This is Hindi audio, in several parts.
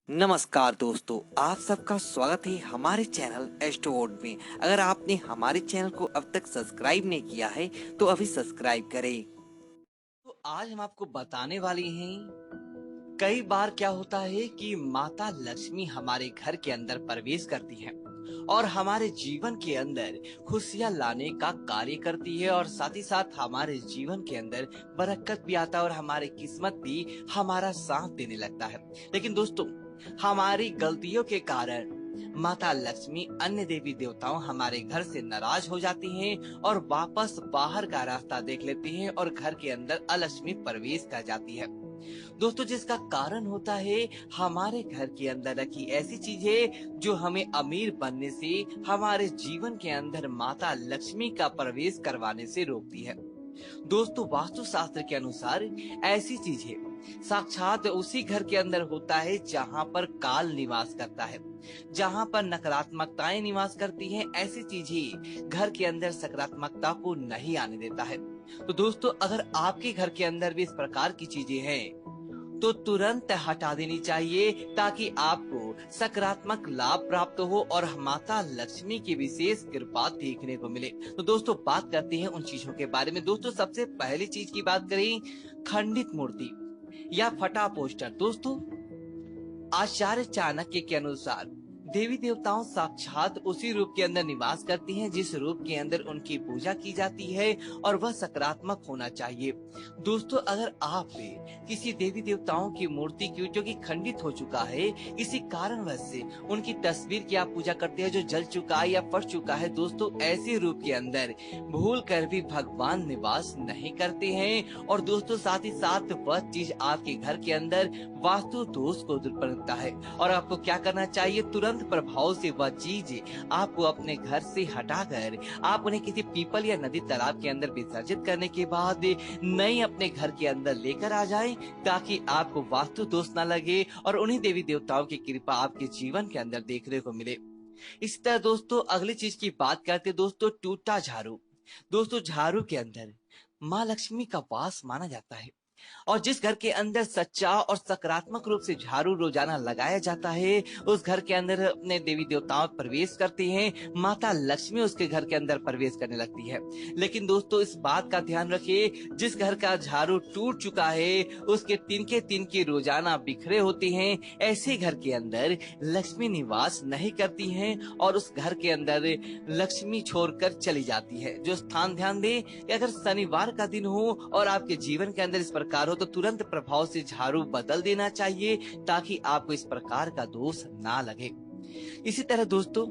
नमस्कार दोस्तों, आप सबका स्वागत है हमारे चैनल एस्ट्रोवर्ड में। अगर आपने हमारे चैनल को अब तक सब्सक्राइब नहीं किया है तो अभी सब्सक्राइब करें। तो आज हम आपको बताने वाले हैं, कई बार क्या होता है कि माता लक्ष्मी हमारे घर के अंदर प्रवेश करती है और हमारे जीवन के अंदर खुशियां लाने का कार्य करती है और साथ ही साथ हमारे जीवन के अंदर बरकत भी आता है और हमारी किस्मत भी हमारा साथ देने लगता है। लेकिन दोस्तों, हमारी गलतियों के कारण माता लक्ष्मी अन्य देवी देवताओं हमारे घर से नाराज हो जाती हैं और वापस बाहर का रास्ता देख लेती हैं और घर के अंदर अलक्ष्मी प्रवेश कर जाती है। दोस्तों, जिसका कारण होता है हमारे घर के अंदर रखी ऐसी चीजें जो हमें अमीर बनने से, हमारे जीवन के अंदर माता लक्ष्मी का प्रवेश करवाने से रोकती है। दोस्तों, वास्तु शास्त्र के अनुसार ऐसी चीजें साक्षात उसी घर के अंदर होता है जहाँ पर काल निवास करता है, जहाँ पर नकारात्मकताएं निवास करती हैं। ऐसी चीजें घर के अंदर सकारात्मकता को नहीं आने देता है। तो दोस्तों, अगर आपके घर के अंदर भी इस प्रकार की चीजें हैं तो तुरंत हटा देनी चाहिए ताकि आपको सकारात्मक लाभ प्राप्त हो और माता लक्ष्मी की विशेष कृपा देखने को मिले। तो दोस्तों, बात करते हैं उन चीजों के बारे में। दोस्तों, सबसे पहली चीज की बात करें, खंडित मूर्ति या फटा पोस्टर। दोस्तों, आचार्य चाणक्य के अनुसार देवी देवताओं साक्षात उसी रूप के अंदर निवास करती हैं जिस रूप के अंदर उनकी पूजा की जाती है और वह सकारात्मक होना चाहिए। दोस्तों, अगर आप किसी देवी देवताओं की मूर्ति की जो कि खंडित हो चुका है, किसी कारणवश से उनकी तस्वीर की आप पूजा करते हैं जो जल चुका है या फट चुका है, दोस्तों ऐसे रूप के अंदर भूल कर भी भगवान निवास नहीं करते हैं। और दोस्तों, साथ ही साथ वह चीज आपके घर के अंदर वास्तु दोष को दूर करता है और आपको क्या करना चाहिए, तुरंत प्रभाव से वह चीज आपको अपने घर से हटाकर आप उन्हें किसी पीपल या नदी तालाब के अंदर विसर्जित करने के बाद नई अपने घर के अंदर लेकर आ जाएं, ताकि आपको वास्तु दोष न लगे और उन्हीं देवी देवताओं की कृपा आपके जीवन के अंदर देखने को मिले। इसी तरह दोस्तों, अगली चीज की बात करते दोस्तों, टूटा झाड़ू। दोस्तों, झाड़ू के अंदर माँ लक्ष्मी का वास माना जाता है और जिस घर के अंदर सच्चा और सकारात्मक रूप से झाड़ू रोजाना लगाया जाता है, उस घर के अंदर अपने देवी देवताओं प्रवेश करते हैं, माता लक्ष्मी उसके घर के अंदर प्रवेश करने लगती है। लेकिन दोस्तों, इस बात का ध्यान रखिए, जिस घर का झाड़ू टूट चुका है, उसके तिनके तिनके रोजाना बिखरे होते हैं, ऐसे घर के अंदर लक्ष्मी निवास नहीं करती हैं और उस घर के अंदर लक्ष्मी छोड़कर चली जाती है। जो स्थान ध्यान दे कि अगर शनिवार का दिन हो और आपके जीवन के अंदर इस प्रकार हो तो तुरंत प्रभाव से झाड़ू बदल देना चाहिए ताकि आपको इस प्रकार का दोष ना लगे। इसी तरह दोस्तों,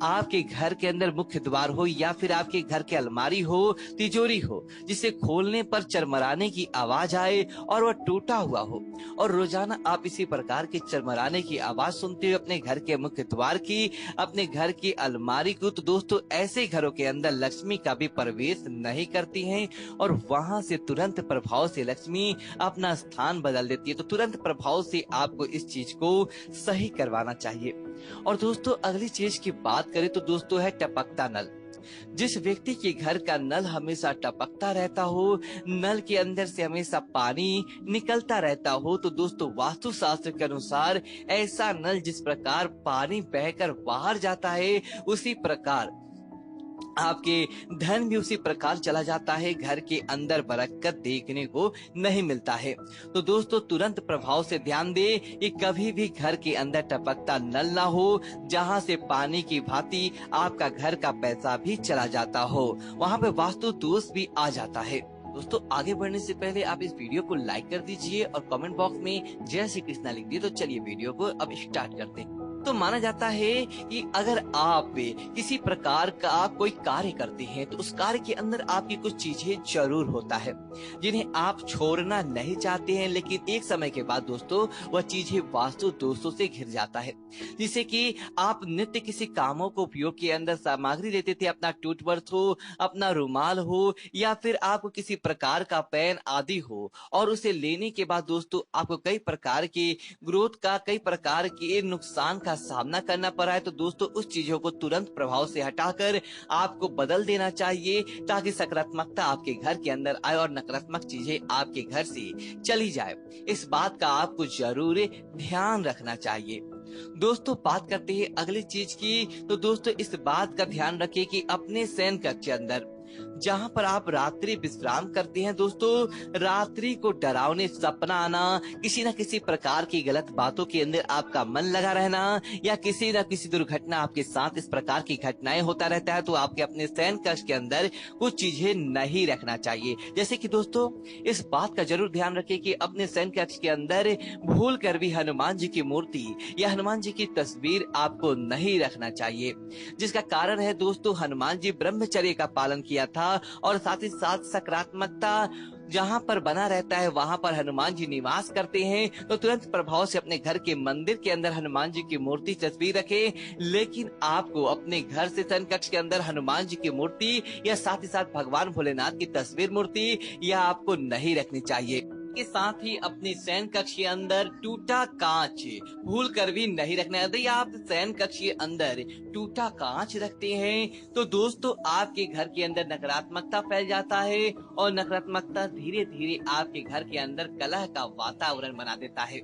आपके घर के अंदर मुख्य द्वार हो या फिर आपके घर के अलमारी हो, तिजोरी हो, जिसे खोलने पर चरमराने की आवाज आए और वह टूटा हुआ हो और रोजाना आप इसी प्रकार के चरमराने की आवाज सुनते हुए अपने घर के मुख्य द्वार की, अपने घर की अलमारी को, तो दोस्तों ऐसे घरों के अंदर लक्ष्मी का भी प्रवेश नहीं करती हैं और वहां से तुरंत प्रभाव से लक्ष्मी अपना स्थान बदल देती है। तो तुरंत प्रभाव से आपको इस चीज को सही करवाना चाहिए। और दोस्तों, अगली चीज की बात करें तो दोस्तों है टपकता नल। जिस व्यक्ति के घर का नल हमेशा टपकता रहता हो, नल के अंदर से हमेशा पानी निकलता रहता हो, तो दोस्तों वास्तु शास्त्र के अनुसार ऐसा नल जिस प्रकार पानी बहकर बाहर जाता है, उसी प्रकार आपके धन भी उसी प्रकार चला जाता है, घर के अंदर बरकत देखने को नहीं मिलता है। तो दोस्तों, तुरंत प्रभाव से ध्यान दे कि कभी भी घर के अंदर टपकता नल ना हो जहां से पानी की भांति आपका घर का पैसा भी चला जाता हो, वहां पे वास्तु दोष भी आ जाता है। दोस्तों, आगे बढ़ने से पहले आप इस वीडियो को लाइक कर दीजिए और कमेंट बॉक्स में जय श्री कृष्णा लिख दिए। तो चलिए वीडियो को अब स्टार्ट करते हैं। तो माना जाता है कि अगर आप किसी प्रकार का कोई कार्य करते हैं तो उस कार्य के अंदर आपकी कुछ चीजें जरूर होता है जिन्हें आप छोड़ना नहीं चाहते हैं, लेकिन एक समय के बाद दोस्तों वह चीजें वास्तु दोषों से घिर जाता है। जिसे कि आप नित्य किसी कामों को उपयोग के अंदर सामग्री लेते थे, अपना टूथब्रश हो, अपना रुमाल हो या फिर आपको किसी प्रकार का पेन आदि हो, और उसे लेने के बाद दोस्तों आपको कई प्रकार के ग्रोथ का, कई प्रकार के नुकसान का सामना करना पड़ा है तो दोस्तों उस चीजों को तुरंत प्रभाव से हटाकर आपको बदल देना चाहिए, ताकि सकारात्मकता आपके घर के अंदर आए और नकारात्मक चीजें आपके घर से चली जाए। इस बात का आपको जरूर ध्यान रखना चाहिए। दोस्तों बात करते हैं अगली चीज की, तो दोस्तों इस बात का ध्यान रखिए कि अपने शयन कक्ष के अंदर जहां पर आप रात्रि विश्राम करते हैं दोस्तों, रात्रि को डरावने सपना आना, किसी न किसी प्रकार की गलत बातों के अंदर आपका मन लगा रहना या किसी न किसी दुर्घटना आपके साथ इस प्रकार की घटनाएं होता रहता है, तो आपके अपने शयन कक्ष के अंदर कुछ चीजें नहीं रखना चाहिए। जैसे कि दोस्तों इस बात का जरूर ध्यान रखिए कि अपने शयन कक्ष के अंदर भूल कर भी हनुमान जी की मूर्ति या हनुमान जी की तस्वीर आपको नहीं रखना चाहिए। जिसका कारण है दोस्तों, हनुमान जी ब्रह्मचर्य का पालन किया था और साथ ही साथ सकारात्मकता जहां पर बना रहता है वहां पर हनुमान जी निवास करते हैं। तो तुरंत प्रभाव से अपने घर के मंदिर के अंदर हनुमान जी की मूर्ति तस्वीर रखें, लेकिन आपको अपने घर से शयन कक्ष के अंदर हनुमान जी की मूर्ति या साथ ही साथ भगवान भोलेनाथ की तस्वीर मूर्ति यह आपको नहीं रखनी चाहिए। के साथ ही अपने शयन कक्ष के अंदर टूटा कांच भूल कर भी नहीं रखना। यदि आप शयन कक्ष के अंदर टूटा कांच रखते हैं तो दोस्तों आपके घर के अंदर नकारात्मकता फैल जाता है और नकारात्मकता धीरे धीरे आपके घर के अंदर कलह का वातावरण बना देता है।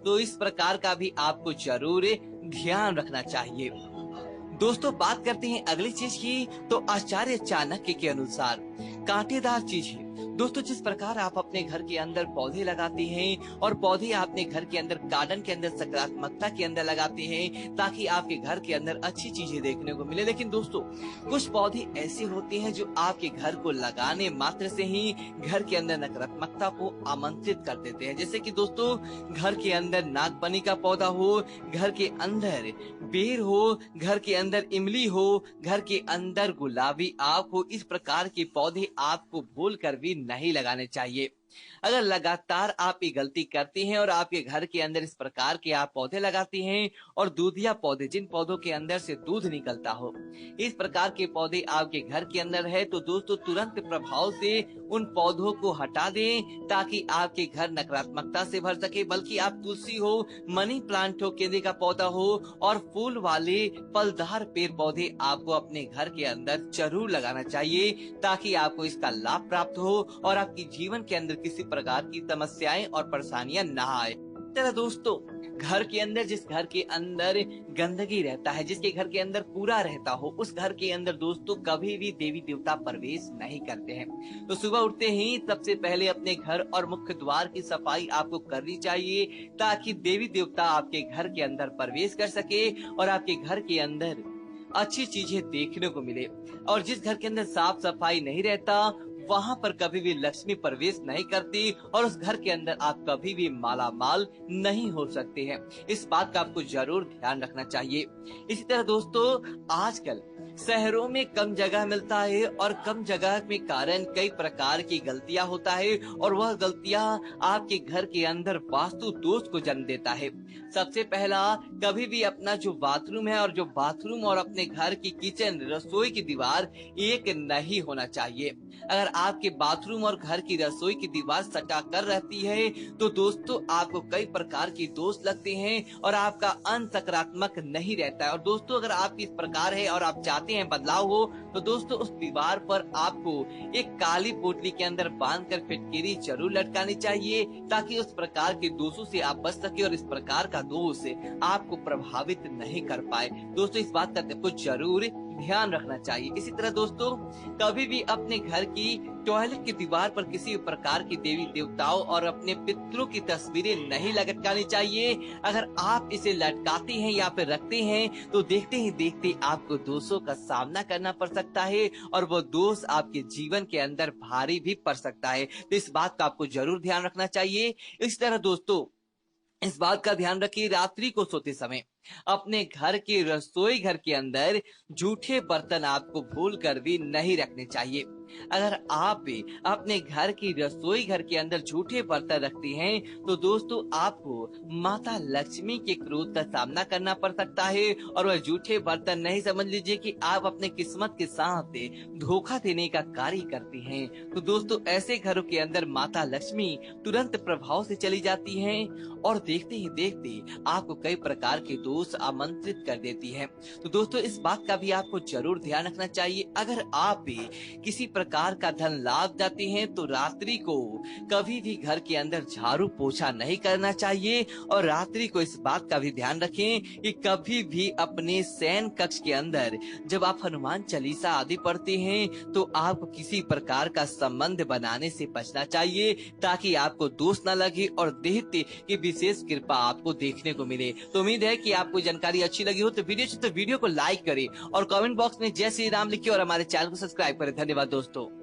तो इस प्रकार का भी आपको जरूर ध्यान रखना चाहिए। दोस्तों बात करते हैं अगली चीज की, तो आचार्य चाणक्य के अनुसार कांटेदार चीज है। दोस्तों जिस प्रकार आप अपने घर के अंदर पौधे लगाते हैं और पौधे अपने घर के अंदर गार्डन के अंदर सकारात्मकता के अंदर लगाते हैं ताकि आपके घर के अंदर अच्छी चीजें देखने को मिले, लेकिन दोस्तों कुछ पौधे ऐसे होते हैं जो आपके घर को लगाने मात्र से ही घर के अंदर नकारात्मकता को आमंत्रित कर देते हैं। जैसे कि दोस्तों घर के अंदर नागफनी का पौधा हो, घर के अंदर बेर हो, घर के अंदर इमली हो, घर के अंदर गुलाबी आक हो, इस प्रकार के पौधे आपको भूल कर भी नहीं लगाने चाहिए। अगर लगातार आप ये गलती करते हैं और आपके घर के अंदर इस प्रकार के आप पौधे लगाते हैं और दूधिया पौधे, जिन पौधों के अंदर से दूध निकलता हो, इस प्रकार के पौधे आपके घर के अंदर है तो दोस्तों तुरंत प्रभाव से उन पौधों को हटा दें ताकि आपके घर नकारात्मकता से भर सके। बल्कि आप तुलसी हो, मनी प्लांट हो, केले का पौधा हो और फूल वाले फलदार पेड़ पौधे आपको अपने घर के अंदर जरूर लगाना चाहिए ताकि आपको इसका लाभ प्राप्त हो और आपके जीवन के अंदर किसी प्रकार की समस्याएं और परेशानियां ना आए। तेरा दोस्तों घर के अंदर, जिस घर के अंदर गंदगी रहता है, जिसके घर के अंदर कूड़ा रहता हो, उस घर के अंदर दोस्तों कभी भी देवी देवता प्रवेश नहीं करते हैं। तो सुबह उठते ही सबसे पहले अपने घर और मुख्य द्वार की सफाई आपको करनी चाहिए ताकि देवी देवता आपके घर के अंदर प्रवेश कर सके और आपके घर के अंदर अच्छी चीजें देखने को मिले। और जिस घर के अंदर साफ सफाई नहीं रहता वहां पर कभी भी लक्ष्मी प्रवेश नहीं करती और उस घर के अंदर आप कभी भी माला माल नहीं हो सकते हैं। इस बात का आपको जरूर ध्यान रखना चाहिए। इसी तरह दोस्तों आजकल शहरों में कम जगह मिलता है और कम जगह के कारण कई प्रकार की गलतियां होता है और वह गलतियां आपके घर के अंदर वास्तु दोष को जन्म देता है। सबसे पहला, कभी भी अपना जो बाथरूम है और जो बाथरूम और अपने घर की किचन रसोई की दीवार एक नहीं होना चाहिए। अगर आपके बाथरूम और घर की रसोई की दीवार सटा कर रहती है तो दोस्तों आपको कई प्रकार की दोष लगते हैं और आपका अंत सकारात्मक नहीं रहता है। और दोस्तों अगर आप इस प्रकार है और आप चाहते हैं बदलाव हो तो दोस्तों उस दीवार पर आपको एक काली पोटली के अंदर बांधकर फिटकिरी जरूर लटकानी चाहिए ताकि उस प्रकार के दोषों से आप बच सके और इस प्रकार का दोष आपको प्रभावित नहीं कर पाए। दोस्तों इस बात का आपको जरूर ध्यान रखना चाहिए। इसी तरह दोस्तों कभी भी अपने घर की टॉयलेट की दीवार पर किसी प्रकार की देवी देवताओं और अपने पितरों की तस्वीरें नहीं लटकानी चाहिए। अगर आप इसे लटकाते हैं या फिर रखते हैं तो देखते ही देखते आपको दोषों का सामना करना पड़ सकता है और वो दोष आपके जीवन के अंदर भारी भी पड़ सकता है। तो इस बात का आपको जरूर ध्यान रखना चाहिए। इस तरह दोस्तों इस बात का ध्यान रखिए, रात्रि को सोते समय अपने घर के रसोई घर के अंदर जूठे बर्तन आपको भूल कर भी नहीं रखने चाहिए। अगर आप भी अपने घर की रसोई घर के अंदर झूठे बर्तन रखते हैं तो दोस्तों आपको माता लक्ष्मी के क्रोध का सामना करना पड़ सकता है और वह झूठे बर्तन नहीं समझ लीजिए कि आप अपने किस्मत के साथ धोखा देने का कार्य करते हैं। तो दोस्तों ऐसे घरों के अंदर माता लक्ष्मी तुरंत प्रभाव से चली जाती हैं और देखते ही देखते आपको कई प्रकार के दोस्त आमंत्रित कर देती है। तो दोस्तों इस बात का भी आपको जरूर ध्यान रखना चाहिए। अगर आप भी किसी प्रकार का धन लाभ जाते हैं तो रात्रि को कभी भी घर के अंदर झाड़ू पोछा नहीं करना चाहिए। और रात्रि को इस बात का भी ध्यान रखें कि कभी भी अपने शयन कक्ष के अंदर जब आप हनुमान चालीसा आदि पढ़ते हैं तो आपको किसी प्रकार का संबंध बनाने से बचना चाहिए, ताकि आपको दोष न लगे और दैत्य की विशेष कृपा आपको देखने को मिले। तो उम्मीद है कि आपको जानकारी अच्छी लगी हो। तो वीडियो को लाइक करें और कमेंट बॉक्स में जय श्री राम लिखिए और हमारे चैनल को सब्सक्राइब करें। धन्यवाद दोस्तों।